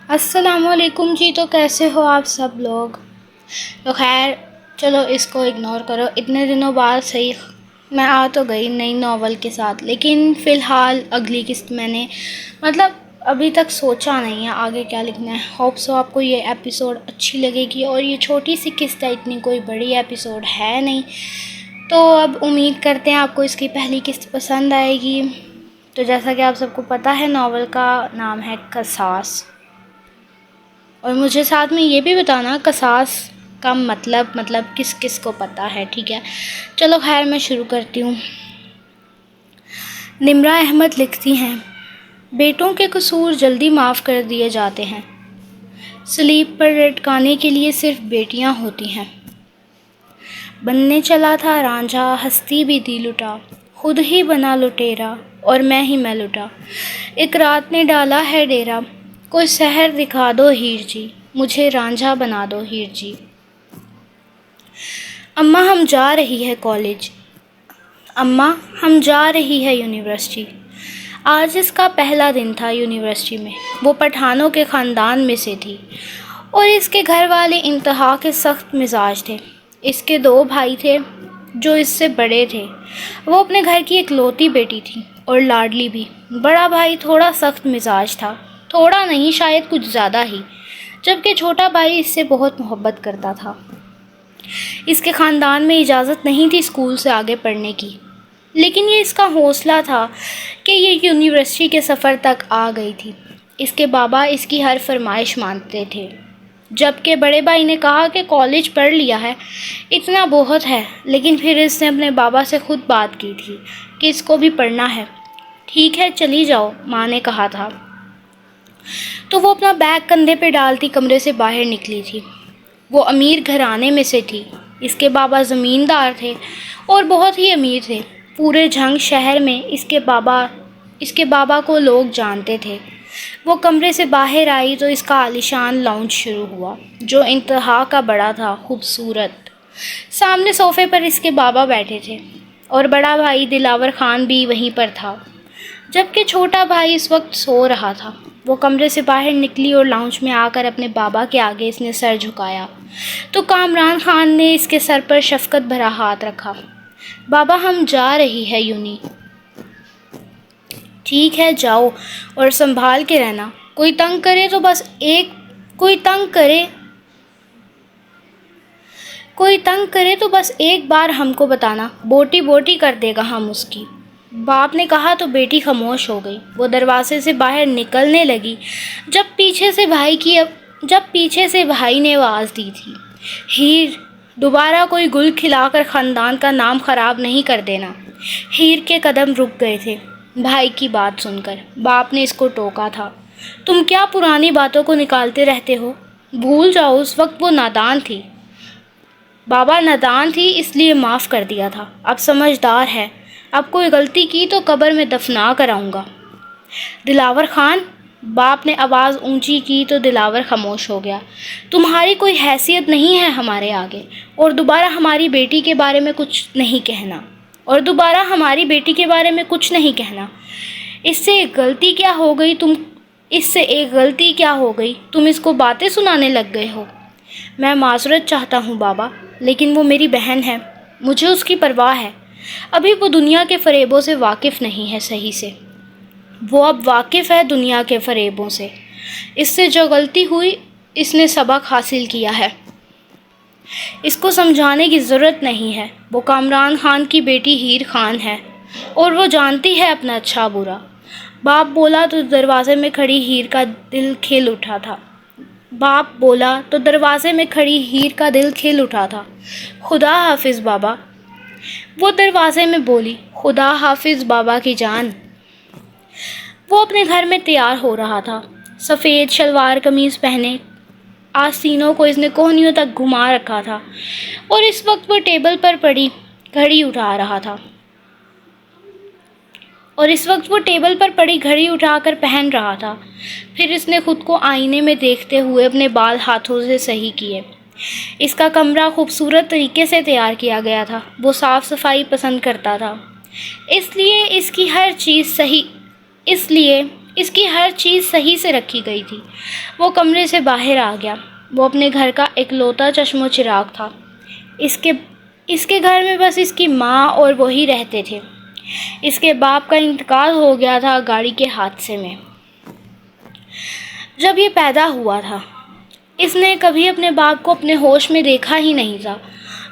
السلام علیکم جی، تو کیسے ہو آپ سب لوگ؟ تو خیر چلو اس کو اگنور کرو، اتنے دنوں بعد صحیح میں آ تو گئی نئی ناول کے ساتھ، لیکن فی الحال اگلی قسط میں نے ابھی تک سوچا نہیں ہے آگے کیا لکھنا ہے۔ ہوپ سو آپ کو یہ ایپیسوڈ اچھی لگے گی، اور یہ چھوٹی سی قسط ہے، اتنی کوئی بڑی ایپیسوڈ ہے نہیں، تو اب امید کرتے ہیں آپ کو اس کی پہلی قسط پسند آئے گی۔ تو جیسا کہ آپ سب کو پتہ ہے، ناول کا نام ہے قصاص، اور مجھے ساتھ میں یہ بھی بتانا قصاص کا مطلب کس کس کو پتہ ہے، ٹھیک ہے؟ چلو خیر میں شروع کرتی ہوں۔ نمرہ احمد لکھتی ہیں، بیٹوں کے قصور جلدی معاف کر دیے جاتے ہیں، صلیب پر لٹکانے کے لیے صرف بیٹیاں ہوتی ہیں۔ بننے چلا تھا رانجھا، ہستی بھی دی لٹا، خود ہی بنا لٹیرا اور میں ہی میں لٹا، ایک رات نے ڈالا ہے ڈیرا، کوئی سحر دکھا دو ہیر جی، مجھے رانجھا بنا دو ہیر جی۔ اماں ہم جا رہی ہے کالج، اماں ہم جا رہی ہے یونیورسٹی، آج اس کا پہلا دن تھا یونیورسٹی میں، وہ پٹھانوں کے خاندان میں سے تھی، اور اس کے گھر والے انتہا کے سخت مزاج تھے۔ اس کے 2 بھائی تھے جو اس سے بڑے تھے، وہ اپنے گھر کی اکلوتی بیٹی تھی اور لاڈلی بھی۔ بڑا بھائی تھوڑا سخت مزاج تھا، تھوڑا نہیں شاید کچھ زیادہ ہی، جبکہ چھوٹا بھائی اس سے بہت محبت کرتا تھا۔ اس کے خاندان میں اجازت نہیں تھی اسکول سے آگے پڑھنے کی، لیکن یہ اس کا حوصلہ تھا کہ یہ یونیورسٹی کے سفر تک آ گئی تھی۔ اس کے بابا اس کی ہر فرمائش مانتے تھے، جبکہ بڑے بھائی نے کہا کہ کالج پڑھ لیا ہے، اتنا بہت ہے، لیکن پھر اس نے اپنے بابا سے خود بات کی تھی کہ اس کو بھی پڑھنا ہے۔ ٹھیک ہے چلی جاؤ، ماں نے کہا تھا، تو وہ اپنا بیگ کندھے پہ ڈالتی کمرے سے باہر نکلی تھی۔ وہ امیر گھرانے میں سے تھی، اس کے بابا زمیندار تھے اور بہت ہی امیر تھے۔ پورے جھنگ شہر میں اس کے بابا کو لوگ جانتے تھے۔ وہ کمرے سے باہر آئی تو اس کا عالیشان لاؤنج شروع ہوا، جو انتہا کا بڑا تھا، خوبصورت۔ سامنے صوفے پر اس کے بابا بیٹھے تھے، اور بڑا بھائی دلاور خان بھی وہیں پر تھا، جبکہ چھوٹا بھائی اس وقت سو رہا تھا۔ وہ کمرے سے باہر نکلی اور لاؤنج میں آ کر اپنے بابا کے آگے اس نے سر جھکایا تو کامران خان نے اس کے سر پر شفقت بھرا ہاتھ رکھا۔ بابا ہم جا رہی ہے یونی۔ ٹھیک ہے جاؤ، اور سنبھال کے رہنا، کوئی تنگ کرے تو بس ایک بار ہم کو بتانا، بوٹی بوٹی کر دے گا ہم اس کی۔ باپ نے کہا تو بیٹی خاموش ہو گئی۔ وہ دروازے سے باہر نکلنے لگی جب پیچھے سے بھائی نے آواز دی تھی، ہیر دوبارہ کوئی گل کھلا کر خاندان کا نام خراب نہیں کر دینا۔ ہیر کے قدم رک گئے تھے بھائی کی بات سن کر۔ باپ نے اس کو ٹوکا تھا، تم کیا پرانی باتوں کو نکالتے رہتے ہو؟ بھول جاؤ اس وقت وہ نادان تھی۔ بابا نادان تھی اس لیے معاف کر دیا تھا، اب سمجھدار ہے، اب کوئی غلطی کی تو قبر میں دفنا کر آؤں گا۔ دلاور خان، باپ نے آواز اونچی کی تو دلاور خاموش ہو گیا۔ تمہاری کوئی حیثیت نہیں ہے ہمارے آگے، اور دوبارہ ہماری بیٹی کے بارے میں کچھ نہیں کہنا۔ اس سے ایک غلطی کیا ہو گئی تم اس کو باتیں سنانے لگ گئے ہو؟ میں معذرت چاہتا ہوں بابا، لیکن وہ میری بہن ہے، مجھے اس کی پرواہ ہے۔ ابھی وہ دنیا کے فریبوں سے واقف نہیں ہے صحیح سے، وہ اب واقف ہے دنیا کے فریبوں سے۔ اس سے جو غلطی ہوئی اس نے سبق حاصل کیا ہے، اس کو سمجھانے کی ضرورت نہیں ہے۔ وہ کامران خان کی بیٹی ہیر خان ہے، اور وہ جانتی ہے اپنا اچھا برا۔ باپ بولا تو دروازے میں کھڑی ہیر کا دل کھل اٹھا تھا۔ خدا حافظ بابا، وہ دروازے میں بولی۔ خدا حافظ بابا کی جان۔ وہ اپنے گھر میں تیار ہو رہا تھا، سفید شلوار قمیض پہنے، آستینوں کو اس نے کوہنیوں تک گھما رکھا تھا، اور اس وقت وہ ٹیبل پر پڑی گھڑی اٹھا کر پہن رہا تھا۔ پھر اس نے خود کو آئینے میں دیکھتے ہوئے اپنے بال ہاتھوں سے صحیح کیے۔ اس کا کمرہ خوبصورت طریقے سے تیار کیا گیا تھا، وہ صاف صفائی پسند کرتا تھا، اس لیے اس کی ہر چیز صحیح سے رکھی گئی تھی۔ وہ کمرے سے باہر آ گیا۔ وہ اپنے گھر کا اکلوتا چشم و چراغ تھا۔ اس کے گھر میں بس اس کی ماں اور وہی رہتے تھے۔ اس کے باپ کا انتقال ہو گیا تھا گاڑی کے حادثے میں جب یہ پیدا ہوا تھا۔ اس نے کبھی اپنے باپ کو اپنے ہوش میں دیکھا ہی نہیں تھا۔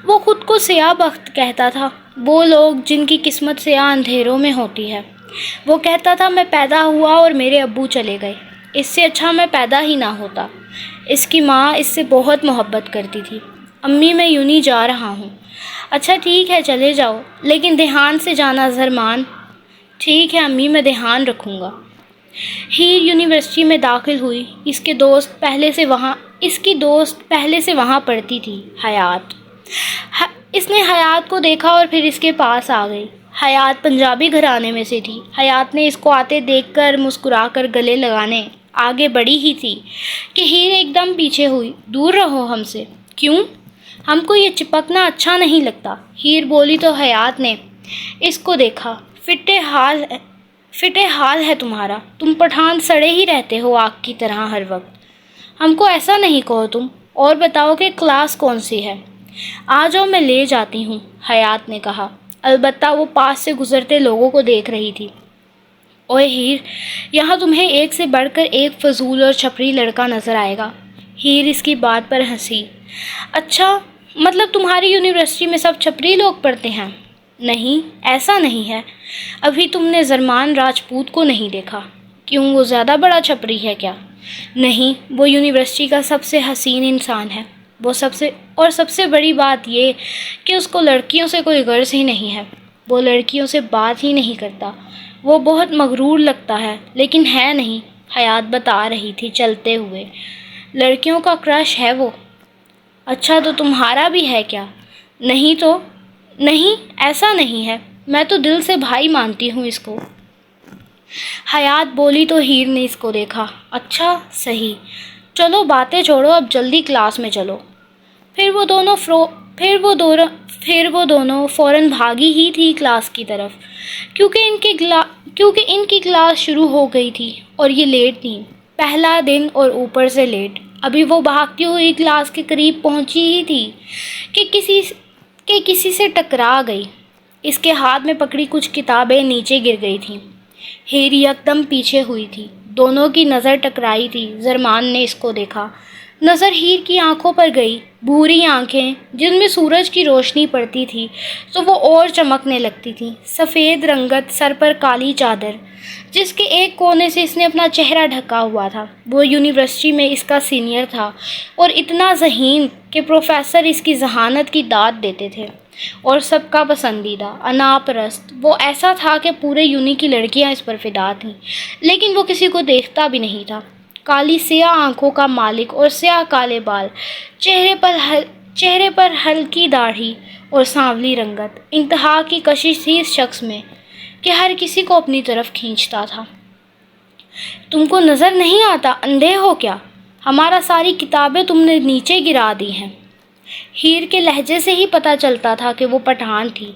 وہ خود کو سیاہ بخت کہتا تھا، وہ لوگ جن کی قسمت سیاہ اندھیروں میں ہوتی ہے۔ وہ کہتا تھا میں پیدا ہوا اور میرے ابو چلے گئے، اس سے اچھا میں پیدا ہی نہ ہوتا۔ اس کی ماں اس سے بہت محبت کرتی تھی۔ امی میں یوں نہیں جا رہا ہوں۔ اچھا ٹھیک ہے چلے جاؤ، لیکن دھیان سے جانا زرمان۔ ٹھیک ہے امی، میں دھیان رکھوں گا۔ ہیر یونیورسٹی میں داخل ہوئی۔ اس کی دوست پہلے سے وہاں پڑھتی تھی، حیات۔ اس نے حیات کو دیکھا اور پھر اس کے پاس آ گئی۔ حیات پنجابی گھرانے میں سے تھی۔ حیات نے اس کو آتے دیکھ کر مسکرا کر گلے لگانے آگے بڑھی ہی تھی کہ ہیر ایک دم پیچھے ہوئی۔ دور رہو ہم سے۔ کیوں؟ ہم کو یہ چپکنا اچھا نہیں لگتا، ہیر بولی تو حیات نے اس کو دیکھا۔ فٹے حال ہے تمہارا، تم پٹھان سڑے ہی رہتے ہو آگ کی طرح ہر وقت۔ ہم کو ایسا نہیں کہو تم، اور بتاؤ کہ کلاس کون سی ہے؟ آ جاؤ میں لے جاتی ہوں، حیات نے کہا۔ البتہ وہ پاس سے گزرتے لوگوں کو دیکھ رہی تھی۔ اوئے ہیر، یہاں تمہیں ایک سے بڑھ کر ایک فضول اور چھپری لڑکا نظر آئے گا۔ ہیر اس کی بات پر ہنسی۔ اچھا، مطلب تمہاری یونیورسٹی میں سب چھپری لوگ پڑھتے ہیں؟ نہیں، ایسا نہیں ہے۔ ابھی تم نے زرمان راجپوت کو نہیں دیکھا۔ کیوں، وہ زیادہ بڑا چھپری ہے کیا؟ نہیں، وہ یونیورسٹی کا سب سے حسین انسان ہے۔ سب سے بڑی بات یہ کہ اس کو لڑکیوں سے کوئی غرض ہی نہیں ہے۔ وہ لڑکیوں سے بات ہی نہیں کرتا۔ وہ بہت مغرور لگتا ہے، لیکن ہے نہیں، حیات بتا رہی تھی چلتے ہوئے۔ لڑکیوں کا کرش ہے وہ۔ اچھا، تو تمہارا بھی ہے کیا؟ نہیں تو نہیں، ایسا نہیں ہے، میں تو دل سے بھائی مانتی ہوں اس کو، حیات بولی تو ہیر نے اس کو دیکھا۔ اچھا صحیح، چلو باتیں چھوڑو، اب جلدی کلاس میں چلو۔ پھر وہ دونوں فوراً بھاگی ہی تھی کلاس کی طرف، کیونکہ ان کی کلاس شروع ہو گئی تھی اور یہ لیٹ تھی۔ پہلا دن اور اوپر سے لیٹ۔ ابھی وہ بھاگتی ہوئی کلاس کے قریب پہنچی ہی تھی کہ کسی سے ٹکرا گئی۔ اس کے ہاتھ میں پکڑی کچھ کتابیں نیچے گر گئی تھیں۔ ہیر یکدم پیچھے ہوئی تھی۔ دونوں کی نظر ٹکرائی تھی۔ زرمان نے اس کو دیکھا۔ نظر ہیر کی آنکھوں پر گئی۔ بھوری آنکھیں جن میں سورج کی روشنی پڑتی تھی تو وہ اور چمکنے لگتی تھیں۔ سفید رنگت، سر پر کالی چادر جس کے ایک کونے سے اس نے اپنا چہرہ ڈھکا ہوا تھا۔ وہ یونیورسٹی میں اس کا سینئر تھا اور اتنا ذہین کہ پروفیسر اس کی ذہانت کی داد دیتے تھے اور سب کا پسندیدہ، انا پرست۔ وہ ایسا تھا کہ پورے یونی کی لڑکیاں اس پر فدا تھیں، لیکن وہ کسی کو دیکھتا بھی نہیں تھا۔ کالی سیاہ آنکھوں کا مالک اور سیاہ کالے بال، چہرے پر ہلکی داڑھی اور سانولی رنگت۔ انتہا کی کشش تھی اس شخص میں کہ ہر کسی کو اپنی طرف کھینچتا تھا۔ تم کو نظر نہیں آتا؟ اندھے ہو کیا؟ ہمارا ساری کتابیں تم نے نیچے گرا دی ہیں۔ ہیر کے لہجے سے ہی پتہ چلتا تھا کہ وہ پٹھان تھی۔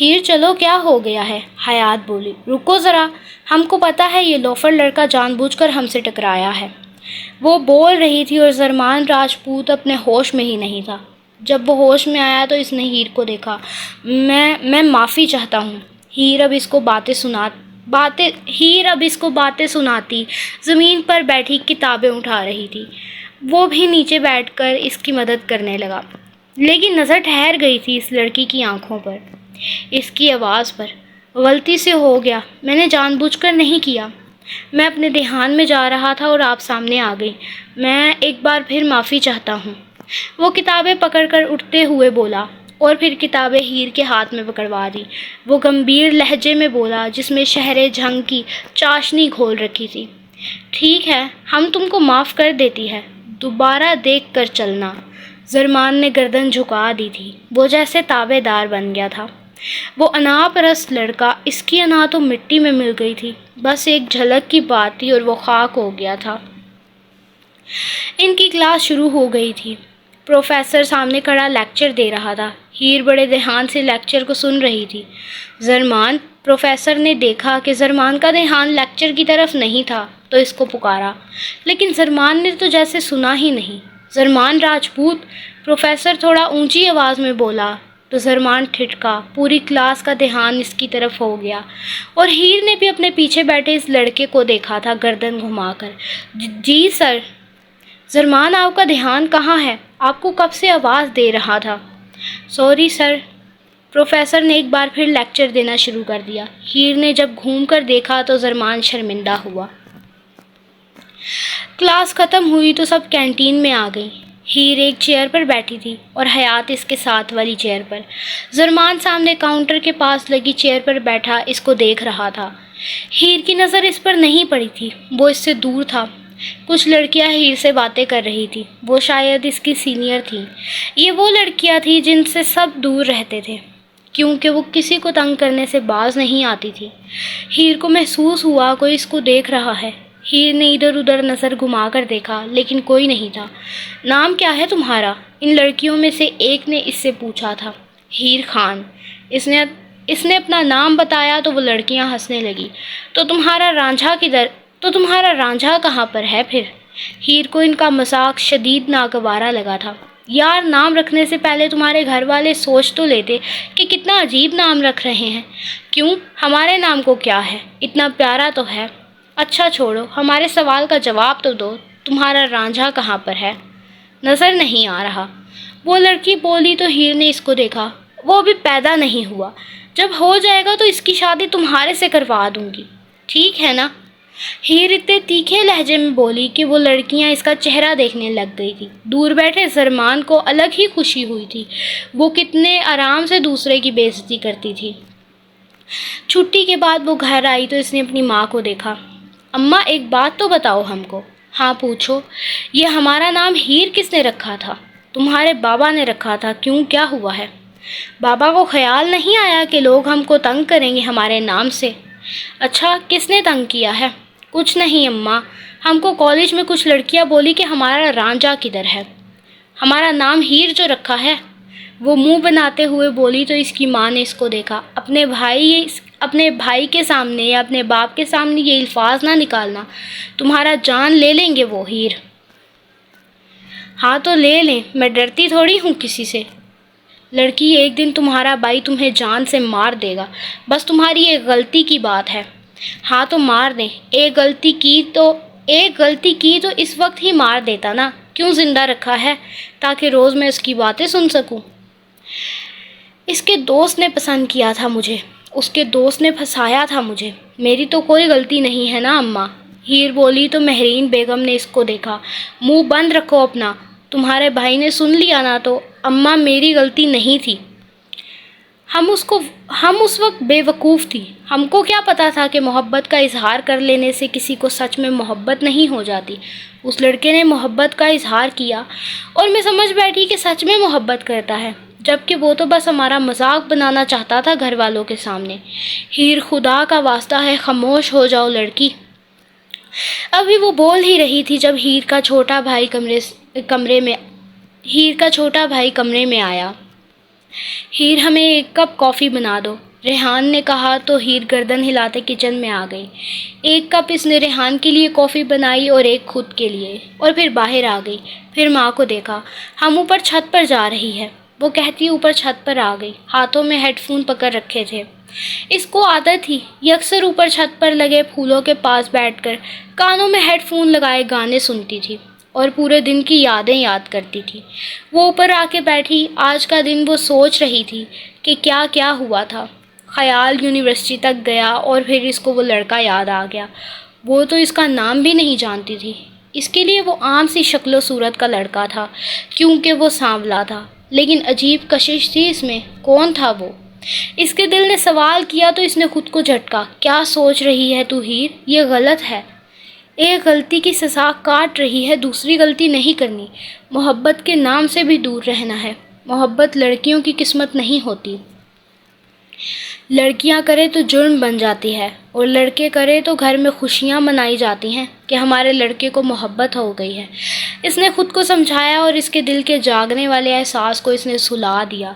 ہیر چلو، کیا ہو گیا ہے؟ حیات بولی۔ رکو ذرا، ہم کو پتہ ہے یہ لوفر لڑکا جان بوجھ کر ہم سے ٹکرایا ہے۔ وہ بول رہی تھی اور زرمان راجپوت اپنے ہوش میں ہی نہیں تھا۔ جب وہ ہوش میں آیا تو اس نے ہیر کو دیکھا۔ میں معافی چاہتا ہوں۔ ہیر اب اس کو باتیں سناتی زمین پر بیٹھی کتابیں اٹھا رہی تھی۔ وہ بھی نیچے بیٹھ کر اس کی مدد کرنے لگا، لیکن نظر ٹھہر گئی تھی اس لڑکی کی آنکھوں پر، اس کی آواز پر۔ غلطی سے ہو گیا، میں نے جان بوجھ کر نہیں کیا۔ میں اپنے دھیان میں جا رہا تھا اور آپ سامنے آ گئی۔ میں ایک بار پھر معافی چاہتا ہوں۔ وہ کتابیں پکڑ کر اٹھتے ہوئے بولا اور پھر کتابیں ہیر کے ہاتھ میں پکڑوا دی۔ وہ گمبھیر لہجے میں بولا جس میں شہر جھنگ کی چاشنی گھول رکھی تھی۔ ٹھیک ہے، ہم تم کو معاف کر دیتی ہے، دوبارہ دیکھ کر چلنا۔ زرمان نے گردن جھکا دی تھی۔ وہ جیسے تابع دار بن گیا تھا۔ وہ انا پرست لڑکا، اس کی انا تو مٹی میں مل گئی تھی، بس ایک جھلک کی بات تھی اور وہ خاک ہو گیا تھا۔ ان کی کلاس شروع ہو گئی تھی۔ پروفیسر سامنے کھڑا لیکچر دے رہا تھا۔ ہیر بڑے دھیان سے لیکچر کو سن رہی تھی۔ زرمان پروفیسر نے دیکھا کہ زرمان کا دھیان لیکچر کی طرف نہیں تھا تو اس کو پکارا، لیکن زرمان نے تو جیسے سنا ہی نہیں۔ زرمان راجپوت، پروفیسر تھوڑا اونچی آواز میں بولا تو زرمان ٹھٹکا۔ پوری کلاس کا دھیان اس کی طرف ہو گیا اور ہیر نے بھی اپنے پیچھے بیٹھے اس لڑکے کو دیکھا تھا گردن گھما کر۔ جی سر۔ زرمان، آپ کا دھیان کہاں ہے؟ آپ کو کب سے آواز دے رہا تھا۔ Sorry sir. پروفیسر نے ایک بار پھر لیکچر دینا شروع کر دیا۔ ہیر نے جب گھوم کر دیکھا تو زرمان شرمندہ ہوا۔ کلاس ختم ہوئی تو سب کینٹین میں آ گئی۔ ہیر ایک چیئر پر بیٹھی تھی اور حیات اس کے ساتھ والی چیئر پر۔ زرمان سامنے کاؤنٹر کے پاس لگی چیئر پر بیٹھا اس کو دیکھ رہا تھا۔ ہیر کی نظر اس پر نہیں پڑی تھی، وہ اس سے دور تھا۔ کچھ لڑکیاں ہیر سے باتیں کر رہی تھی، وہ شاید اس کی سینئر تھیں۔ یہ وہ لڑکیاں تھیں جن سے سب دور رہتے تھے کیونکہ وہ کسی کو تنگ کرنے سے باز نہیں آتی تھی۔ ہیر کو محسوس ہوا کوئی اس کو دیکھ رہا ہے۔ ہیر نے ادھر ادھر نظر گھما کر دیکھا لیکن کوئی نہیں تھا۔ نام کیا ہے تمہارا؟ ان لڑکیوں میں سے ایک نے اس سے پوچھا تھا۔ ہیر خان۔ اس نے اپنا نام بتایا تو وہ لڑکیاں ہنسنے لگی۔ تو تمہارا رانجھا کہاں پر ہے پھر؟ ہیر کو ان کا مذاق شدید ناگوارا لگا تھا۔ یار، نام رکھنے سے پہلے تمہارے گھر والے سوچ تو لیتے کہ کتنا عجیب نام رکھ رہے ہیں۔ کیوں؟ ہمارے نام کو کیا ہے؟ اتنا پیارا تو ہے۔ اچھا چھوڑو، ہمارے سوال کا جواب تو دو، تمہارا رانجھا کہاں پر ہے؟ نظر نہیں آ رہا، وہ لڑکی بولی تو ہیر نے اس کو دیکھا۔ وہ ابھی پیدا نہیں ہوا، جب ہو جائے گا تو اس کی شادی تمہارے سے کروا دوں گی، ٹھیک ہے نا؟ ہیر اتنے تیکھے لہجے میں بولی کہ وہ لڑکیاں اس کا چہرہ دیکھنے لگ گئی تھی۔ دور بیٹھے زرمان کو الگ ہی خوشی ہوئی تھی، وہ کتنے آرام سے دوسرے کی بے عزتی کرتی تھی۔ چھٹی کے بعد وہ گھر آئی تو اس نے اپنی ماں کو دیکھا۔ اماں، ایک بات تو بتاؤ ہم کو۔ ہاں پوچھو۔ یہ ہمارا نام ہیر کس نے رکھا تھا؟ تمہارے بابا نے رکھا تھا۔ کیوں، کیا ہوا ہے؟ بابا کو خیال نہیں آیا کہ لوگ ہم کو تنگ کریں گے ہمارے نام سے؟ اچھا، کس نے تنگ کیا ہے؟ کچھ نہیں اماں، ہم کو کالج میں کچھ لڑکیاں بولی کہ ہمارا رانجھا کدھر ہے، ہمارا نام ہیر جو رکھا ہے۔ وہ منہ بناتے ہوئے بولی تو اس کی ماں نے اس کو دیکھا۔ اپنے بھائی کے سامنے یا اپنے باپ کے سامنے یہ الفاظ نہ نکالنا، تمہارا جان لے لیں گے وہ ہیر۔ ہاں تو لے لیں، میں ڈرتی تھوڑی ہوں کسی سے۔ لڑکی، ایک دن تمہارا بھائی تمہیں جان سے مار دے گا، بس تمہاری ایک غلطی کی بات ہے۔ ہاں تو مار دیں، ایک غلطی کی تو اس وقت ہی مار دیتا نا، کیوں زندہ رکھا ہے؟ تاکہ روز میں اس کی باتیں سن سکوں۔ اس کے دوست نے پسند کیا تھا مجھے، اس کے دوست نے پھنسایا تھا مجھے، میری تو کوئی غلطی نہیں ہے نا اماں۔ ہیر بولی تو مہرین بیگم نے اس کو دیکھا۔ منہ بند رکھو اپنا، تمہارے بھائی نے سن لیا نا تو۔ اماں، میری غلطی نہیں تھی، ہم اس وقت بے وقوف تھی، ہم کو کیا پتا تھا کہ محبت کا اظہار کر لینے سے کسی کو سچ میں محبت نہیں ہو جاتی۔ اس لڑکے نے محبت کا اظہار کیا اور میں سمجھ بیٹھی کہ سچ میں محبت کرتا ہے، جبکہ وہ تو بس ہمارا مذاق بنانا چاہتا تھا گھر والوں کے سامنے۔ ہیر، خدا کا واسطہ ہے خاموش ہو جاؤ لڑکی۔ ابھی وہ بول ہی رہی تھی جب ہیر کا چھوٹا بھائی کمرے میں آیا۔ ہیر، ہمیں ایک کپ کافی بنا دو، ریحان نے کہا تو ہیر گردن ہلاتے کچن میں آ گئی۔ ایک کپ اس نے ریحان کے لیے کافی بنائی اور ایک خود کے لیے، اور پھر باہر آ گئی۔ پھر ماں کو دیکھا، ہم اوپر چھت پر جا رہی ہے، وہ کہتی اوپر چھت پر آ گئی۔ ہاتھوں میں ہیڈ فون پکڑ رکھے تھے۔ اس کو عادت تھی، یہ اکثر اوپر چھت پر لگے پھولوں کے پاس بیٹھ کر کانوں میں ہیڈ فون لگائے گانے سنتی تھی اور پورے دن کی یادیں یاد کرتی تھی۔ وہ اوپر آ کے بیٹھی، آج کا دن وہ سوچ رہی تھی کہ کیا کیا ہوا تھا۔ خیال یونیورسٹی تک گیا اور پھر اس کو وہ لڑکا یاد آ گیا۔ وہ تو اس کا نام بھی نہیں جانتی تھی، اس کے لیے وہ عام سی شکل و صورت کا لڑکا تھا کیونکہ وہ سانولا تھا، لیکن عجیب کشش تھی اس میں، کون تھا وہ؟ اس کے دل نے سوال کیا تو اس نے خود کو جھٹکا۔ کیا سوچ رہی ہے تو ہیر؟ یہ غلط ہے، ایک غلطی کی سزا کاٹ رہی ہے، دوسری غلطی نہیں کرنی۔ محبت کے نام سے بھی دور رہنا ہے۔ محبت لڑکیوں کی قسمت نہیں ہوتی، لڑکیاں کرے تو جرم بن جاتی ہے اور لڑکے کرے تو گھر میں خوشیاں منائی جاتی ہیں کہ ہمارے لڑکے کو محبت ہو گئی ہے۔ اس نے خود کو سمجھایا اور اس کے دل کے جاگنے والے احساس کو اس نے سلا دیا۔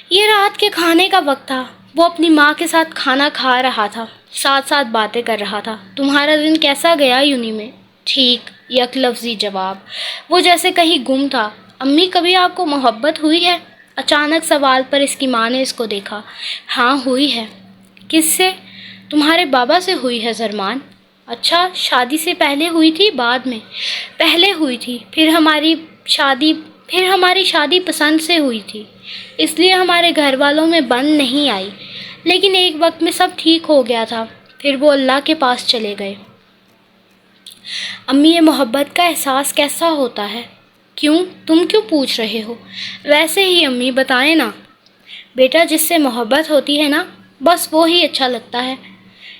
یہ رات کے کھانے کا وقت تھا، وہ اپنی ماں کے ساتھ کھانا کھا رہا تھا، ساتھ ساتھ باتیں کر رہا تھا۔ تمہارا دن کیسا گیا یونی میں؟ ٹھیک، یک لفظی جواب، وہ جیسے کہیں گم تھا۔ امی کبھی آپ کو محبت ہوئی ہے؟ اچانک سوال پر اس کی ماں نے اس کو دیکھا۔ ہاں ہوئی ہے۔ کس سے؟ تمہارے بابا سے ہوئی ہے زرمان۔ اچھا، شادی سے پہلے ہوئی تھی بعد میں؟ پہلے ہوئی تھی، پھر ہماری شادی پسند سے ہوئی تھی، اس لیے ہمارے گھر والوں میں بند نہیں آئی، لیکن ایک وقت میں سب ٹھیک ہو گیا تھا، پھر وہ اللہ کے پاس چلے گئے۔ امی، یہ محبت کا احساس کیسا ہوتا ہے؟ کیوں؟ تم کیوں پوچھ رہے ہو؟ ویسے ہی امی، بتائیں نا۔ بیٹا، جس سے محبت ہوتی ہے نا، بس وہ ہی اچھا لگتا ہے۔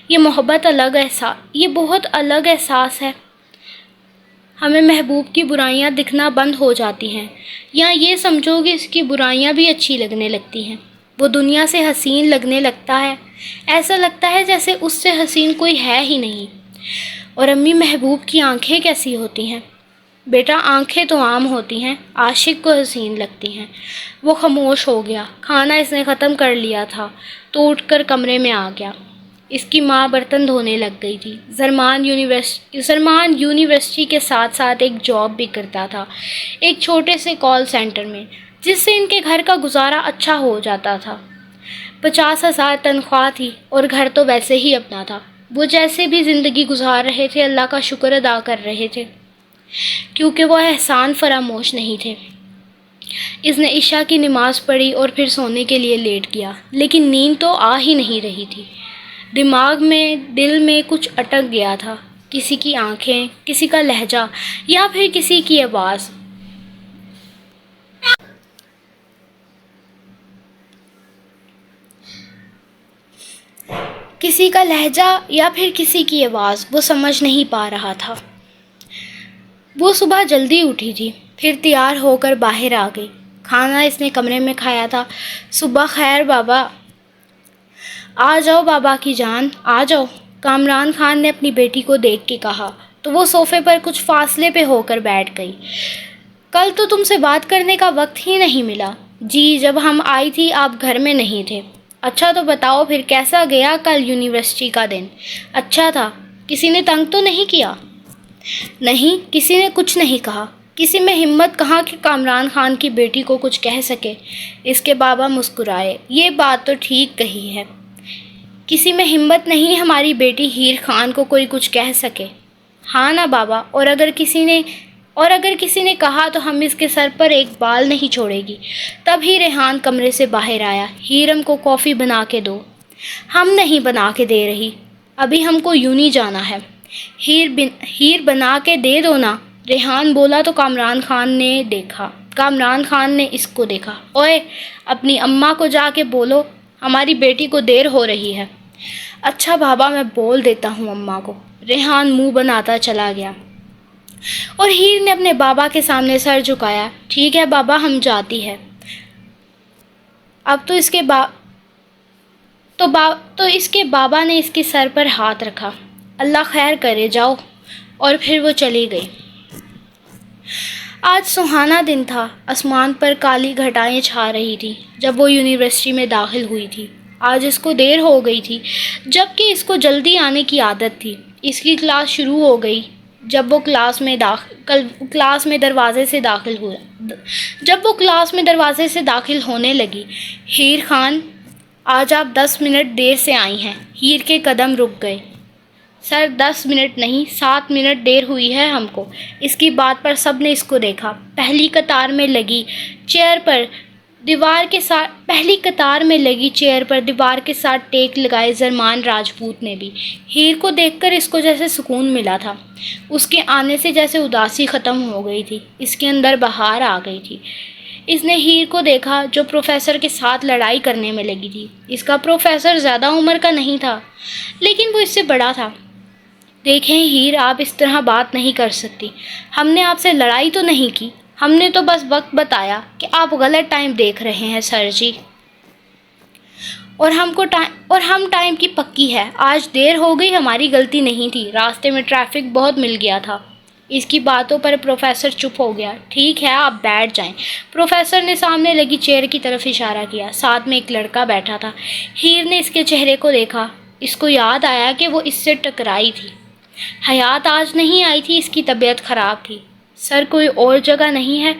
یہ بہت الگ احساس ہے۔ ہمیں محبوب کی برائیاں دکھنا بند ہو جاتی ہیں، یا یہ سمجھو کہ اس کی برائیاں بھی اچھی لگنے لگتی ہیں۔ وہ دنیا سے حسین لگنے لگتا ہے، ایسا لگتا ہے جیسے اس سے حسین کوئی ہے ہی نہیں۔ اور امی، محبوب کی آنکھیں کیسی ہوتی ہیں؟ بیٹا، آنکھیں تو عام ہوتی ہیں، عاشق کو حسین لگتی ہیں۔ وہ خاموش ہو گیا۔ کھانا اس نے ختم کر لیا تھا تو اٹھ کر کمرے میں آ گیا۔ اس کی ماں برتن دھونے لگ گئی تھی۔ زرمان یونیورسٹی کے ساتھ ساتھ ایک جاب بھی کرتا تھا، ایک چھوٹے سے کال سینٹر میں، جس سے ان کے گھر کا گزارا اچھا ہو جاتا تھا۔ 50,000 تنخواہ تھی اور گھر تو ویسے ہی اپنا تھا۔ وہ جیسے بھی زندگی گزار رہے تھے، اللہ کا شکر ادا کر رہے تھے، کیونکہ وہ احسان فراموش نہیں تھے۔ اس نے عشاء کی نماز پڑھی اور پھر سونے کے لیے لیٹ گیا، لیکن نیند تو آ ہی نہیں رہی تھی۔ دماغ میں، دل میں کچھ اٹک گیا تھا، کسی کی آنکھیں، کسی کا لہجہ، یا پھر کسی کی آواز۔ وہ سمجھ نہیں پا رہا تھا۔ وہ صبح جلدی اٹھی تھی، پھر تیار ہو کر باہر آ گئی۔ کھانا اس نے کمرے میں کھایا تھا۔ صبح خیر بابا۔ آ جاؤ بابا کی جان، آ جاؤ، کامران خان نے اپنی بیٹی کو دیکھ کے کہا تو وہ صوفے پر کچھ فاصلے پہ ہو کر بیٹھ گئی۔ کل تو تم سے بات کرنے کا وقت ہی نہیں ملا۔ جی، جب ہم آئی تھی آپ گھر میں نہیں تھے۔ اچھا، تو بتاؤ پھر کیسا گیا کل یونیورسٹی کا دن؟ اچھا تھا۔ کسی نے تنگ تو نہیں کیا؟ نہیں، کسی نے کچھ نہیں کہا۔ کسی میں ہمت کہاں کہ کامران خان کی بیٹی کو کچھ کہہ سکے؟ اس کے بابا مسکرائے۔ یہ بات تو ٹھیک کہی ہے، کسی میں ہمت نہیں ہماری بیٹی ہیر خان کو کوئی کچھ کہہ سکے۔ ہاں نا بابا، اور اگر کسی نے کہا تو ہم اس کے سر پر ایک بال نہیں چھوڑے گی۔ تب ہی ریحان کمرے سے باہر آیا۔ ہیرم کو کافی بنا کے دو۔ ہم نہیں بنا کے دے رہی، ابھی ہم کو یونی جانا ہے۔ ہیر بنا کے دے دو نا، ریحان بولا تو کامران خان نے اس کو دیکھا۔ اوئے، اپنی اماں کو جا کے بولو ہماری بیٹی کو دیر ہو رہی ہے۔ اچھا بابا، میں بول دیتا ہوں اماں کو۔ ریحان منہ بناتا چلا گیا اور ہیر نے اپنے بابا کے سامنے سر جھکایا۔ ٹھیک ہے بابا، ہم جاتی ہے۔ اب تو اس کے بابا نے اس کے سر پر ہاتھ رکھا۔ اللہ خیر کرے، جاؤ۔ اور پھر وہ چلی گئی۔ آج سہانا دن تھا۔ آسمان پر کالی گھٹائیں چھا رہی تھیں جب وہ یونیورسٹی میں داخل ہوئی تھی۔ آج اس کو دیر ہو گئی تھی، جبکہ اس کو جلدی آنے کی عادت تھی۔ اس کی کلاس شروع ہو گئی جب وہ کلاس میں دروازے سے داخل ہونے لگی۔ ہیر خان، آج آپ 10 منٹ دیر سے آئی ہیں۔ ہیر کے قدم رک گئے۔ سر، 10 منٹ نہیں، 7 منٹ دیر ہوئی ہے ہم کو۔ اس کی بات پر سب نے اس کو دیکھا۔ پہلی قطار میں لگی چیئر پر دیوار کے ساتھ ٹیک لگائے زرمان راجپوت نے بھی۔ ہیر کو دیکھ کر اس کو جیسے سکون ملا تھا۔ اس کے آنے سے جیسے اداسی ختم ہو گئی تھی، اس کے اندر بہار آ گئی تھی۔ اس نے ہیر کو دیکھا جو پروفیسر کے ساتھ لڑائی کرنے میں لگی تھی۔ اس کا پروفیسر زیادہ عمر کا نہیں تھا، لیکن وہ اس سے بڑا تھا۔ دیکھیں ہیر، آپ اس طرح بات نہیں کر سکتی۔ ہم نے آپ سے لڑائی تو نہیں کی، ہم نے تو بس وقت بتایا کہ آپ غلط ٹائم دیکھ رہے ہیں سر جی۔ اور ہم ٹائم کی پکی ہے۔ آج دیر ہو گئی ہماری غلطی نہیں تھی، راستے میں ٹریفک بہت مل گیا تھا۔ اس کی باتوں پر پروفیسر چپ ہو گیا۔ ٹھیک ہے، آپ بیٹھ جائیں۔ پروفیسر نے سامنے لگی چیئر کی طرف اشارہ کیا۔ ساتھ میں ایک لڑکا بیٹھا تھا۔ ہیر نے اس کے چہرے کو دیکھا۔ اس کو یاد آیا کہ وہ اس سے ٹکرائی تھی۔ حیات آج نہیں آئی تھی، اس کی طبیعت خراب تھی۔ سر، کوئی اور جگہ نہیں ہے؟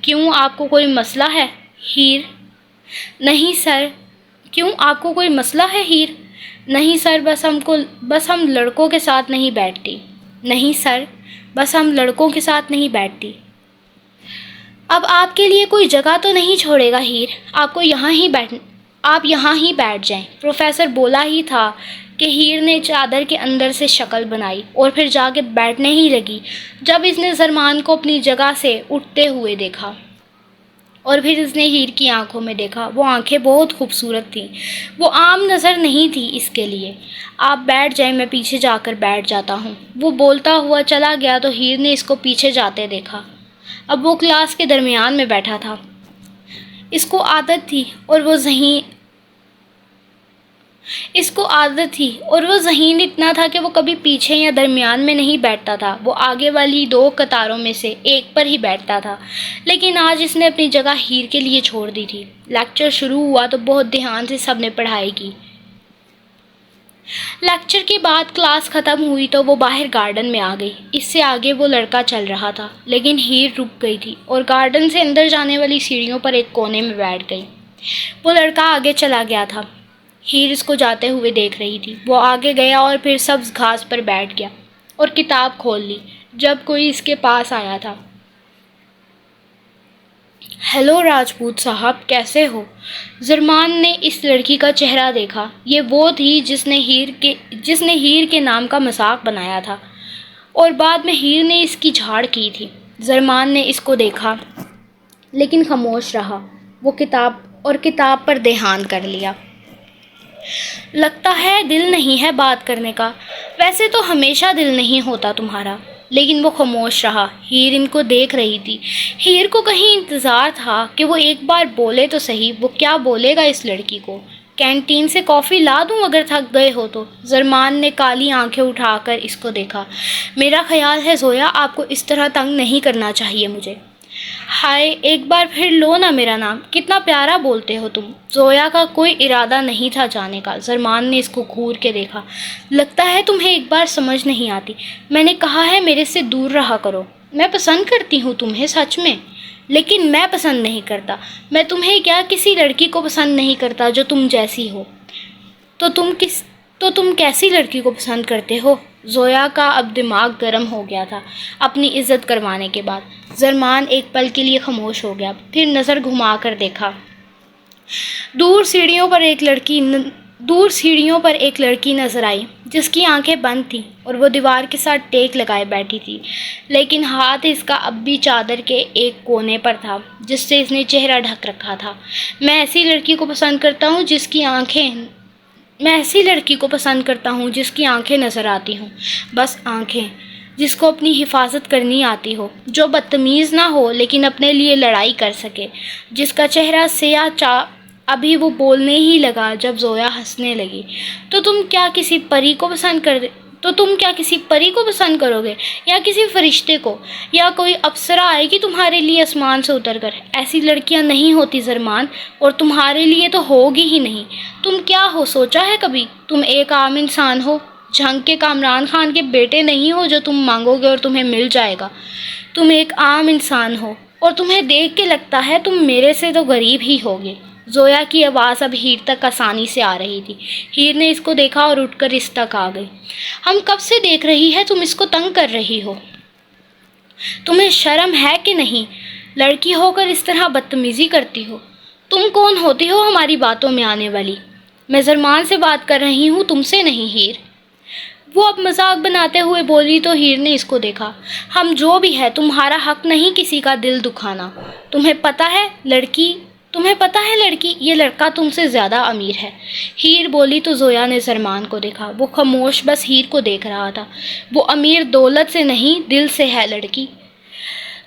کیوں، آپ کو کوئی مسئلہ ہے؟ ہیر: نہیں سر۔ کیوں، آپ کو کوئی مسئلہ ہے؟ ہیر: نہیں سر، بس ہم لڑکوں کے ساتھ نہیں بیٹھتی۔ نہیں سر، بس ہم لڑکوں کے ساتھ نہیں بیٹھتی۔ اب آپ کے لیے کوئی جگہ تو نہیں چھوڑے گا ہیر؟ آپ یہاں ہی بیٹھ جائیں۔ پروفیسر بولا ہی تھا کہ ہیر نے چادر کے اندر سے شکل بنائی اور پھر جا کے بیٹھنے ہی لگی جب اس نے زرمان کو اپنی جگہ سے اٹھتے ہوئے دیکھا، اور پھر اس نے ہیر کی آنکھوں میں دیکھا۔ وہ آنکھیں بہت خوبصورت تھیں، وہ عام نظر نہیں تھی اس کے لیے۔ آپ بیٹھ جائیں، میں پیچھے جا کر بیٹھ جاتا ہوں۔ وہ بولتا ہوا چلا گیا تو ہیر نے اس کو پیچھے جاتے دیکھا۔ اب وہ کلاس کے درمیان میں بیٹھا تھا۔ اس کو عادت تھی اور وہ ذہین اتنا تھا کہ وہ کبھی پیچھے یا درمیان میں نہیں بیٹھتا تھا، وہ آگے والی 2 قطاروں میں سے ایک پر ہی بیٹھتا تھا۔ لیکن آج اس نے اپنی جگہ ہیر کے لیے چھوڑ دی تھی۔ لیکچر شروع ہوا تو بہت دھیان سے سب نے پڑھائی کی۔ لیکچر کے بعد کلاس ختم ہوئی تو وہ باہر گارڈن میں آ گئی۔ اس سے آگے وہ لڑکا چل رہا تھا، لیکن ہیر رک گئی تھی اور گارڈن سے اندر جانے والی سیڑھیوں پر ایک کونے میں بیٹھ گئی۔ وہ لڑکا آگے چلا گیا تھا۔ ہیر اس کو جاتے ہوئے دیکھ رہی تھی۔ وہ آگے گیا اور پھر سبز گھاس پر بیٹھ گیا اور کتاب کھول لی جب کوئی اس کے پاس آیا تھا۔ ہیلو راجپوت صاحب، کیسے ہو؟ زرمان نے اس لڑکی کا چہرہ دیکھا۔ یہ وہ تھی جس نے ہیر کے نام کا مذاق بنایا تھا اور بعد میں ہیر نے اس کی جھاڑ کی تھی۔ زرمان نے اس کو دیکھا لیکن خاموش رہا۔ وہ کتاب پر دھیان کر لیا۔ لگتا ہے دل نہیں ہے بات کرنے کا۔ ویسے تو ہمیشہ دل نہیں ہوتا تمہارا۔ لیکن وہ خاموش رہا۔ ہیر ان کو دیکھ رہی تھی۔ ہیر کو کہیں انتظار تھا کہ وہ ایک بار بولے تو صحیح۔ وہ کیا بولے گا اس لڑکی کو؟ کینٹین سے کافی لا دوں اگر تھک گئے ہو تو؟ زرمان نے کالی آنکھیں اٹھا کر اس کو دیکھا۔ میرا خیال ہے زویا، آپ کو اس طرح تنگ نہیں کرنا چاہیے مجھے۔ ہائے، ایک بار پھر لو نا میرا نام، کتنا پیارا بولتے ہو تم۔ زویا کا کوئی ارادہ نہیں تھا جانے کا۔ زرمان نے اس کو گھور کے دیکھا۔ لگتا ہے تمہیں ایک بار سمجھ نہیں آتی۔ میں نے کہا ہے میرے سے دور رہا کرو۔ میں پسند کرتی ہوں تمہیں، سچ میں، لیکن میں پسند نہیں کرتا۔ میں تمہیں کیا، کسی لڑکی کو پسند نہیں کرتا جو تم جیسی ہو۔ تو تم کیسی لڑکی کو پسند کرتے ہو؟ زویا کا اب دماغ گرم ہو گیا تھا اپنی عزت کروانے کے بعد۔ زرمان ایک پل کے لیے خاموش ہو گیا، پھر نظر گھما کر دیکھا۔ دور سیڑھیوں پر ایک لڑکی نظر آئی جس کی آنکھیں بند تھیں اور وہ دیوار کے ساتھ ٹیک لگائے بیٹھی تھی، لیکن ہاتھ اس کا اب بھی چادر کے ایک کونے پر تھا جس سے اس نے چہرہ ڈھک رکھا تھا۔ میں ایسی لڑکی کو پسند کرتا ہوں جس کی آنکھیں نظر آتی ہوں، بس آنکھیں، جس کو اپنی حفاظت کرنی آتی ہو، جو بدتمیز نہ ہو لیکن اپنے لیے لڑائی کر سکے، جس کا چہرہ سیاہ ابھی وہ بولنے ہی لگا جب زویا ہنسنے لگی۔ تو تم کیا کسی پری کو پسند کرو گے یا کسی فرشتے کو، یا کوئی اپسرا آئے گی تمہارے لیے آسمان سے اتر کر؟ ایسی لڑکیاں نہیں ہوتی زرمان، اور تمہارے لیے تو ہوگی ہی نہیں۔ تم کیا ہو، سوچا ہے کبھی؟ تم ایک عام انسان ہو، جنگ کے کامران خان کے بیٹے نہیں ہو جو تم مانگو گے اور تمہیں مل جائے گا۔ تم ایک عام انسان ہو اور تمہیں دیکھ کے لگتا ہے تم میرے سے تو غریب ہی ہوگے۔ زویا کی آواز اب ہیر تک آسانی سے آ رہی تھی۔ ہیر نے اس کو دیکھا اور اٹھ کر اس تک آ گئی۔ ہم کب سے دیکھ رہی ہے تم اس کو تنگ کر رہی ہو؟ تمہیں شرم ہے کہ نہیں؟ لڑکی ہو کر اس طرح بدتمیزی کرتی ہو۔ تم کون ہوتی ہو ہماری باتوں میں آنے والی؟ میں زرمان سے بات کر رہی ہوں، تم سے نہیں ہیر۔ وہ اب مذاق بناتے ہوئے بولی تو ہیر نے اس کو دیکھا۔ ہم جو بھی ہے، تمہارا حق نہیں کسی کا دل دکھانا۔ تمہیں پتہ ہے لڑکی، یہ لڑکا تم سے زیادہ امیر ہے۔ ہیر بولی تو زویا نے زرمان کو دیکھا۔ وہ خاموش بس ہیر کو دیکھ رہا تھا۔ وہ امیر دولت سے نہیں، دل سے ہے لڑکی۔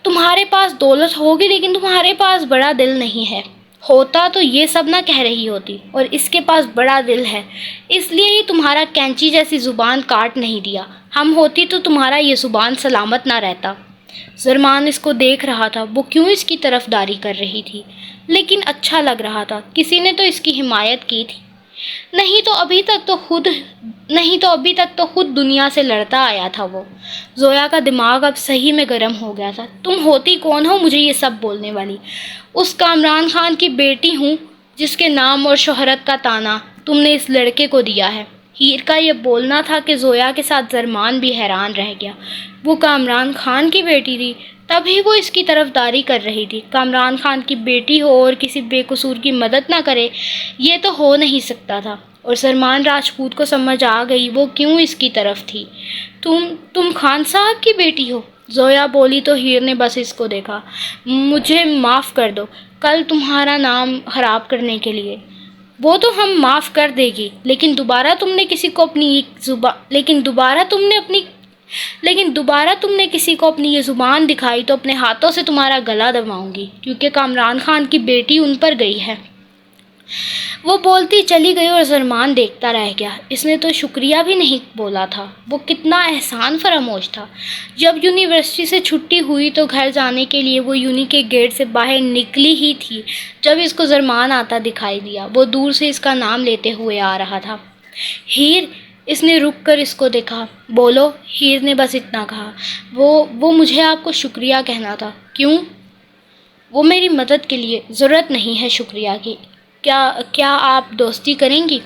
تمہارے پاس دولت ہوگی لیکن تمہارے پاس بڑا دل نہیں ہے۔ ہوتا تو یہ سب نہ کہہ رہی ہوتی، اور اس کے پاس بڑا دل ہے، اس لیے ہی تمہارا کینچی جیسی زبان کاٹ نہیں دیا۔ ہم ہوتی تو تمہارا یہ زبان سلامت نہ رہتا۔ زرمان اس کو دیکھ رہا تھا، وہ کیوں اس کی طرفداری کر رہی تھی، لیکن اچھا لگ رہا تھا، کسی نے تو اس کی حمایت کی تھی، نہیں تو ابھی تک تو خود دنیا سے لڑتا آیا تھا وہ۔ زویا کا دماغ اب صحیح میں گرم ہو گیا تھا۔ تم ہوتی کون ہو مجھے یہ سب بولنے والی؟ اس کامران خان کی بیٹی ہوں جس کے نام اور شہرت کا تانا تم نے اس لڑکے کو دیا ہے۔ ہیر کا یہ بولنا تھا کہ زویا کے ساتھ زرمان بھی حیران رہ گیا۔ وہ کامران خان کی بیٹی تھی، تبھی وہ اس کی طرفداری کر رہی تھی۔ کامران خان کی بیٹی ہو اور کسی بے قصور کی مدد نہ کرے، یہ تو ہو نہیں سکتا تھا۔ اور زرمان راجپوت کو سمجھ آ گئی وہ کیوں اس کی طرف تھی۔ تم خان صاحب کی بیٹی ہو؟ زویا بولی تو ہیر نے بس اس کو دیکھا۔ مجھے معاف کر دو، کل تمہارا نام خراب کرنے کے لیے۔ وہ تو ہم معاف کر دے گی، لیکن دوبارہ تم نے کسی کو اپنی یہ زبان دکھائی تو اپنے ہاتھوں سے تمہارا گلا دباؤں گی، کیونکہ کامران خان کی بیٹی ان پر گئی ہے۔ وہ بولتی چلی گئی اور زرمان دیکھتا رہ گیا۔ اس نے تو شکریہ بھی نہیں بولا تھا، وہ کتنا احسان فراموش تھا۔ جب یونیورسٹی سے چھٹی ہوئی تو گھر جانے کے لیے وہ یونی کے گیٹ سے باہر نکلی ہی تھی جب اس کو زرمان آتا دکھائی دیا۔ وہ دور سے اس کا نام لیتے ہوئے آ رہا تھا۔ ہیر، اس نے رک کر اس کو دیکھا۔ بولو، ہیر نے بس اتنا کہا۔ وہ مجھے آپ کو شکریہ کہنا تھا۔ کیوں؟ وہ میری مدد کے لیے، ضرورت نہیں ہے شکریہ کی۔ کیا آپ دوستی کریں گی؟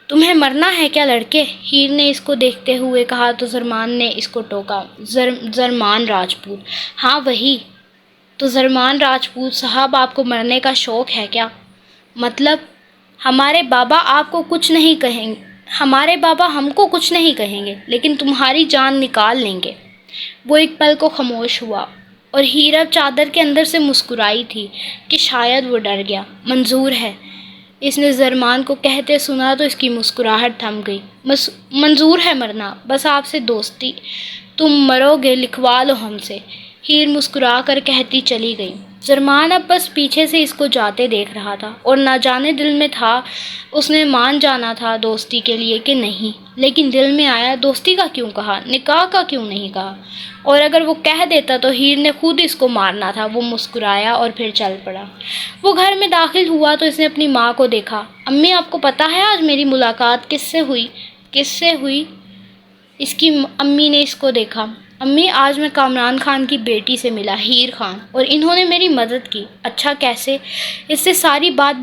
تمہیں مرنا ہے کیا لڑکے؟ ہیر نے اس کو دیکھتے ہوئے کہا تو زرمان نے اس کو ٹوکا۔ زرمان راجپوت؟ ہاں وہی۔ تو زرمان راجپوت صاحب، آپ کو مرنے کا شوق ہے کیا؟ مطلب ہمارے بابا ہم کو کچھ نہیں کہیں گے، لیکن تمہاری جان نکال لیں گے۔ وہ ایک پل کو خاموش ہوا اور ہیر اب چادر کے اندر سے مسکرائی تھی کہ شاید وہ ڈر گیا۔ منظور ہے، اس نے زرمان کو کہتے سنا تو اس کی مسکراہٹ تھم گئی۔ منظور ہے مرنا، بس آپ سے دوستی۔ تم مرو گے، لکھوا لو ہم سے، ہیر مسکرا کر کہتی چلی گئی۔ زرمان اب بس پیچھے سے اس کو جاتے دیکھ رہا تھا اور نہ جانے دل میں تھا اس نے مان جانا تھا دوستی کے لیے کہ نہیں، لیکن دل میں آیا دوستی کا کیوں کہا، نکاح کا کیوں نہیں کہا؟ اور اگر وہ کہہ دیتا تو ہیر نے خود اس کو مارنا تھا۔ وہ مسکرایا اور پھر چل پڑا۔ وہ گھر میں داخل ہوا تو اس نے اپنی ماں کو دیکھا۔ امی، آپ کو پتہ ہے آج میری ملاقات کس سے ہوئی؟ اس کی امی نے اس کو دیکھا۔ امی، آج میں کامران خان کی بیٹی سے ملا، ہیر خان، اور انہوں نے میری مدد کی۔ اچھا، کیسے؟ اس نے ساری بات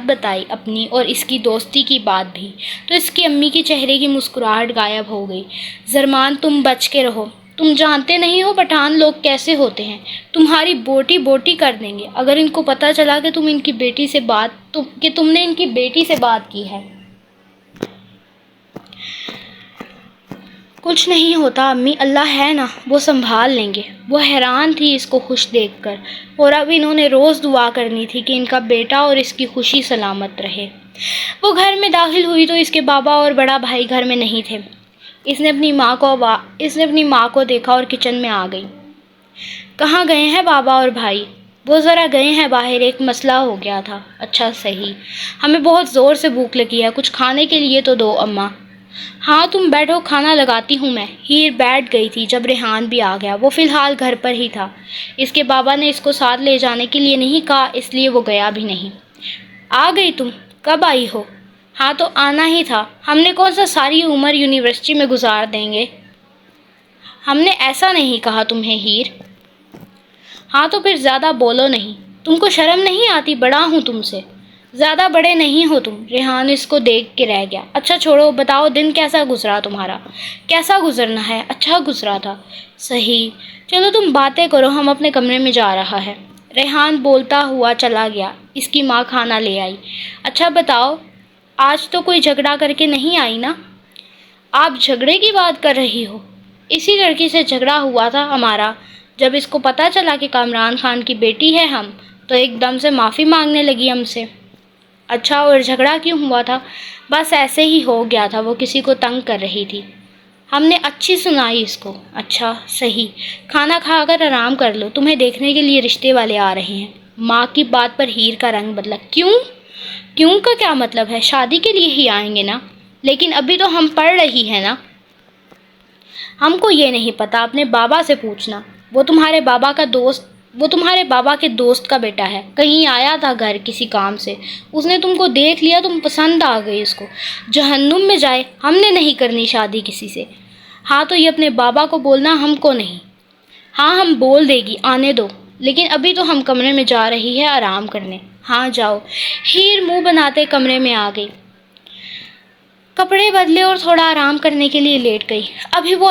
بتائی اپنی اور اس کی دوستی کی بات بھی، تو اس کی امی کی چہرے کی مسکراہٹ غائب ہو گئی۔ زرمان، تم بچ کے رہو، تم جانتے نہیں ہو پٹھان لوگ کیسے ہوتے ہیں، تمہاری بوٹی بوٹی کر دیں گے اگر ان کو پتہ چلا کہ تم نے ان کی بیٹی سے بات کی ہے۔ کچھ نہیں ہوتا امی، اللہ ہے نا، وہ سنبھال لیں گے۔ وہ حیران تھی اس کو خوش دیکھ کر، اور اب انہوں نے روز دعا کرنی تھی کہ ان کا بیٹا اور اس کی خوشی سلامت رہے۔ وہ گھر میں داخل ہوئی تو اس کے بابا اور بڑا بھائی گھر میں نہیں تھے۔ اس نے اپنی ماں کو دیکھا اور کچن میں آ گئی۔ کہاں گئے ہیں بابا اور بھائی؟ وہ ذرا گئے ہیں باہر، ایک مسئلہ ہو گیا تھا۔ اچھا صحیح، ہمیں بہت زور سے بھوک لگی ہے، کچھ کھانے کے لیے تو دو اماں۔ ہاں تم بیٹھو، کھانا لگاتی ہوں میں۔ ہیر بیٹھ گئی تھی جب ریحان بھی آ گیا۔ وہ فی الحال گھر پر ہی تھا، اس کے بابا نے اس کو ساتھ لے جانے کے لیے نہیں کہا، اس لیے وہ گیا بھی نہیں۔ آ گئی تم؟ کب آئی ہو؟ ہاں تو آنا ہی تھا، ہم نے کون سا ساری عمر یونیورسٹی میں گزار دیں گے؟ ہم نے ایسا نہیں کہا تمہیں ہیر۔ ہاں تو پھر زیادہ بولو نہیں، تم کو شرم نہیں آتی؟ بڑا ہوں تم سے، زیادہ بڑے نہیں ہو تم۔ ریحان اس کو دیکھ کے رہ گیا۔ اچھا چھوڑو، بتاؤ دن کیسا گزرا تمہارا؟ کیسا گزرنا ہے، اچھا گزرا تھا۔ صحیح، چلو تم باتیں کرو، ہم اپنے کمرے میں جا رہا ہے۔ ریحان بولتا ہوا چلا گیا۔ اس کی ماں کھانا لے آئی۔ اچھا بتاؤ، آج تو کوئی جھگڑا کر کے نہیں آئی نا؟ آپ جھگڑے کی بات کر رہی ہو؟ اسی لڑکی سے جھگڑا ہوا تھا ہمارا، جب اس کو پتہ چلا کہ کامران خان کی بیٹی ہے ہم، تو ایک دم سے معافی مانگنے لگی ہم سے۔ اچھا، اور جھگڑا کیوں ہوا تھا؟ بس ایسے ہی ہو گیا تھا، وہ کسی کو تنگ کر رہی تھی، ہم نے اچھی سنائی اس کو۔ اچھا صحیح، کھانا کھا کر آرام کر لو، تمہیں دیکھنے کے لیے رشتے والے آ رہے ہیں۔ ماں کی بات پر ہیر کا رنگ بدلا۔ کیوں کا کیا مطلب ہے؟ شادی کے لیے ہی آئیں گے نا؟ لیکن ابھی تو ہم پڑھ رہی ہیں نا. ہم کو یہ نہیں پتا، اپنے بابا سے پوچھنا. وہ تمہارے بابا کے دوست کا بیٹا ہے، کہیں آیا تھا گھر کسی کام سے، اس نے تم کو دیکھ لیا، تم پسند آ گئی اس کو. جہنم میں جائے، ہم نے نہیں کرنی شادی کسی سے. ہاں تو یہ اپنے بابا کو بولنا، ہم کو نہیں. ہاں ہم بول دے گی، آنے دو، لیکن ابھی تو ہم کمرے میں جا رہی ہے آرام کرنے. ہاں جاؤ. ہیر منہ بناتے کمرے میں آ گئی، کپڑے بدلے اور تھوڑا آرام کرنے کے لیے لیٹ گئی. ابھی وہ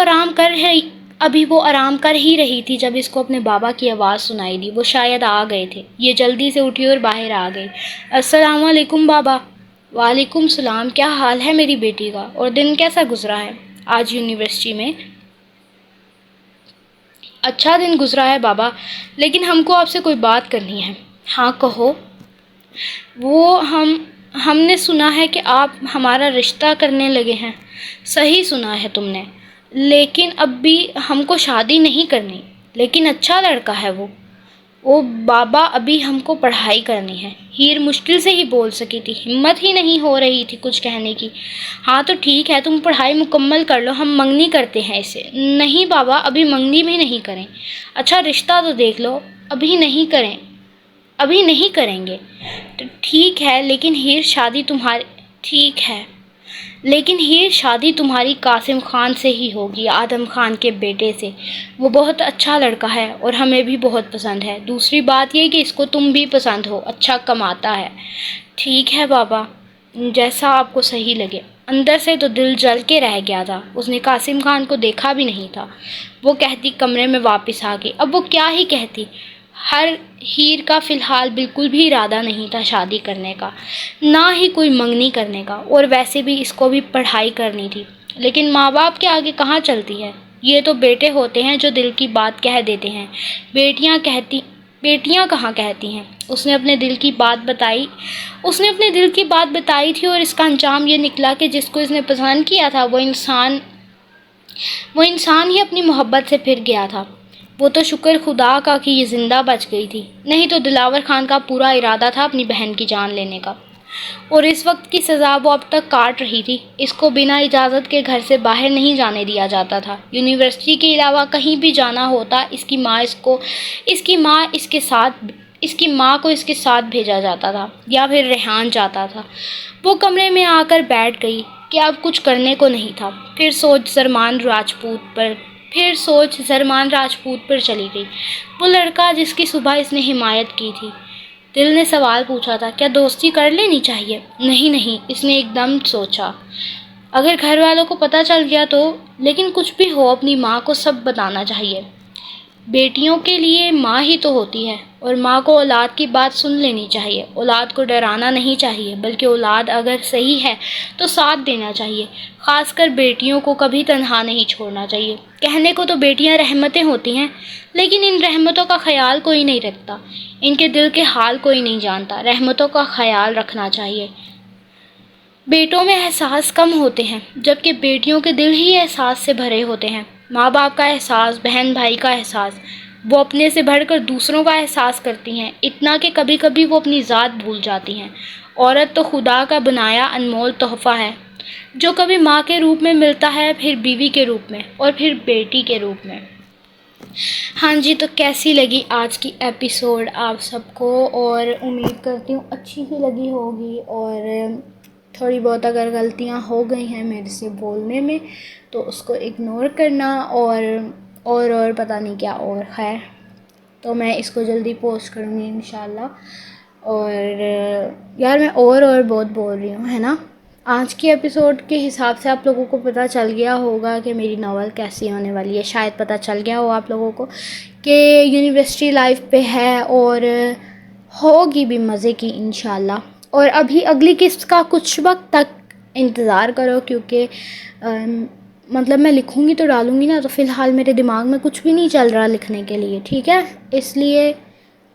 آرام کر ہی رہی تھی جب اس کو اپنے بابا کی آواز سنائی دی. وہ شاید آ گئے تھے. یہ جلدی سے اٹھی اور باہر آ گئی. السلام علیکم بابا. وعلیکم السلام. کیا حال ہے میری بیٹی کا، اور دن کیسا گزرا ہے آج یونیورسٹی میں؟ اچھا دن گزرا ہے بابا، لیکن ہم کو آپ سے کوئی بات کرنی ہے. ہاں کہو. ہم نے سنا ہے کہ آپ ہمارا رشتہ کرنے لگے ہیں. صحیح سنا ہے تم نے، لیکن اب بھی ہم کو شادی نہیں کرنی. لیکن اچھا لڑکا ہے وہ. او بابا، ابھی ہم کو پڑھائی کرنی ہے. ہیر مشکل سے ہی بول سکی تھی، ہمت ہی نہیں ہو رہی تھی کچھ کہنے کی. ہاں تو ٹھیک ہے، تم پڑھائی مکمل کر لو، ہم منگنی کرتے ہیں اسے. نہیں بابا، ابھی منگنی بھی نہیں کریں. اچھا رشتہ تو دیکھ لو. ابھی نہیں کریں گے. تو ٹھیک ہے، لیکن ہیر شادی تمہاری قاسم خان سے ہی ہوگی، آدم خان کے بیٹے سے. وہ بہت اچھا لڑکا ہے اور ہمیں بھی بہت پسند ہے. دوسری بات یہ کہ اس کو تم بھی پسند ہو، اچھا کماتا ہے. ٹھیک ہے بابا، جیسا آپ کو صحیح لگے. اندر سے تو دل جل کے رہ گیا تھا. اس نے قاسم خان کو دیکھا بھی نہیں تھا. وہ کہتی کمرے میں واپس آ گئی. اب وہ کیا ہی کہتی. ہیر کا فی الحال بالکل بھی ارادہ نہیں تھا شادی کرنے کا، نہ ہی کوئی منگنی کرنے کا، اور ویسے بھی اس کو بھی پڑھائی کرنی تھی. لیکن ماں باپ کے آگے کہاں چلتی ہے. یہ تو بیٹے ہوتے ہیں جو دل کی بات کہہ دیتے ہیں. بیٹیاں کہاں کہتی ہیں. اس نے اپنے دل کی بات بتائی تھی، اور اس کا انجام یہ نکلا کہ جس کو اس نے پسند کیا تھا وہ انسان ہی اپنی محبت سے پھر گیا تھا. وہ تو شکر خدا کا کہ یہ زندہ بچ گئی تھی، نہیں تو دلاور خان کا پورا ارادہ تھا اپنی بہن کی جان لینے کا، اور اس وقت کی سزا وہ اب تک کاٹ رہی تھی. اس کو بنا اجازت کے گھر سے باہر نہیں جانے دیا جاتا تھا. یونیورسٹی کے علاوہ کہیں بھی جانا ہوتا، اس کی ماں کو اس کے ساتھ بھیجا جاتا تھا یا پھر ریحان جاتا تھا. وہ کمرے میں آ کر بیٹھ گئی کہ اب کچھ کرنے کو نہیں تھا. پھر سوچ زرمان راجپوت پر چلی گئی. وہ لڑکا جس کی صبح اس نے حمایت کی تھی. دل نے سوال پوچھا تھا، کیا دوستی کر لینی چاہیے؟ نہیں، اس نے ایک دم سوچا. اگر گھر والوں کو پتہ چل گیا تو، لیکن کچھ بھی ہو اپنی ماں کو سب بتانا چاہیے. بیٹیوں کے لیے ماں ہی تو ہوتی ہے، اور ماں کو اولاد کی بات سن لینی چاہیے. اولاد کو ڈرانا نہیں چاہیے، بلکہ اولاد اگر صحیح ہے تو ساتھ دینا چاہیے. خاص کر بیٹیوں کو کبھی تنہا نہیں چھوڑنا چاہیے. کہنے کو تو بیٹیاں رحمتیں ہوتی ہیں، لیکن ان رحمتوں کا خیال کوئی نہیں رکھتا. ان کے دل کے حال کوئی نہیں جانتا. رحمتوں کا خیال رکھنا چاہیے. بیٹوں میں احساس کم ہوتے ہیں، جبکہ بیٹیوں کے دل ہی احساس سے بھرے ہوتے ہیں. ماں باپ کا احساس، بہن بھائی کا احساس، وہ اپنے سے بڑھ کر دوسروں کا احساس کرتی ہیں، اتنا کہ کبھی کبھی وہ اپنی ذات بھول جاتی ہیں. عورت تو خدا کا بنایا انمول تحفہ ہے، جو کبھی ماں کے روپ میں ملتا ہے، پھر بیوی کے روپ میں، اور پھر بیٹی کے روپ میں. ہاں جی، تو کیسی لگی آج کی ایپیسوڈ آپ سب کو؟ اور امید کرتی ہوں اچھی ہی لگی ہوگی. اور تھوڑی بہت اگر غلطیاں ہو گئی ہیں میرے سے بولنے میں تو اس کو اگنور کرنا، اور پتہ نہیں کیا، اور خیر تو میں اس کو جلدی پوسٹ کروں گی انشاءاللہ. اور یار میں اور بہت بول رہی ہوں، ہے نا. آج کی ایپیسوڈ کے حساب سے آپ لوگوں کو پتہ چل گیا ہوگا کہ میری ناول کیسی ہونے والی ہے. شاید پتہ چل گیا ہو آپ لوگوں کو کہ یونیورسٹی لائف پہ ہے، اور ہوگی بھی مزے کی انشاءاللہ. اور ابھی اگلی قسط کا کچھ وقت تک انتظار کرو، کیونکہ مطلب میں لکھوں گی تو ڈالوں گی نا، تو فی الحال میرے دماغ میں کچھ بھی نہیں چل رہا لکھنے کے لیے، ٹھیک ہے. اس لیے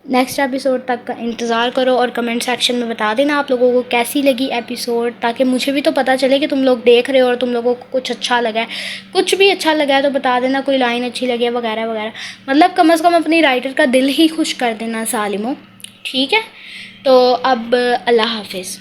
نیکسٹ ایپیسوڈ تک کا انتظار کرو، اور کمنٹ سیکشن میں بتا دینا آپ لوگوں کو کیسی لگی ایپیسوڈ، تاکہ مجھے بھی تو پتہ چلے کہ تم لوگ دیکھ رہے ہو اور تم لوگوں کو کچھ اچھا لگا ہے. کچھ بھی اچھا لگا ہے تو بتا دینا، کوئی لائن اچھی لگی ہے وغیرہ وغیرہ. مطلب کم از کم اپنی رائٹر کا دل ہی خوش کر دینا ظالموں، ٹھیک ہے. تو اب اللہ حافظ.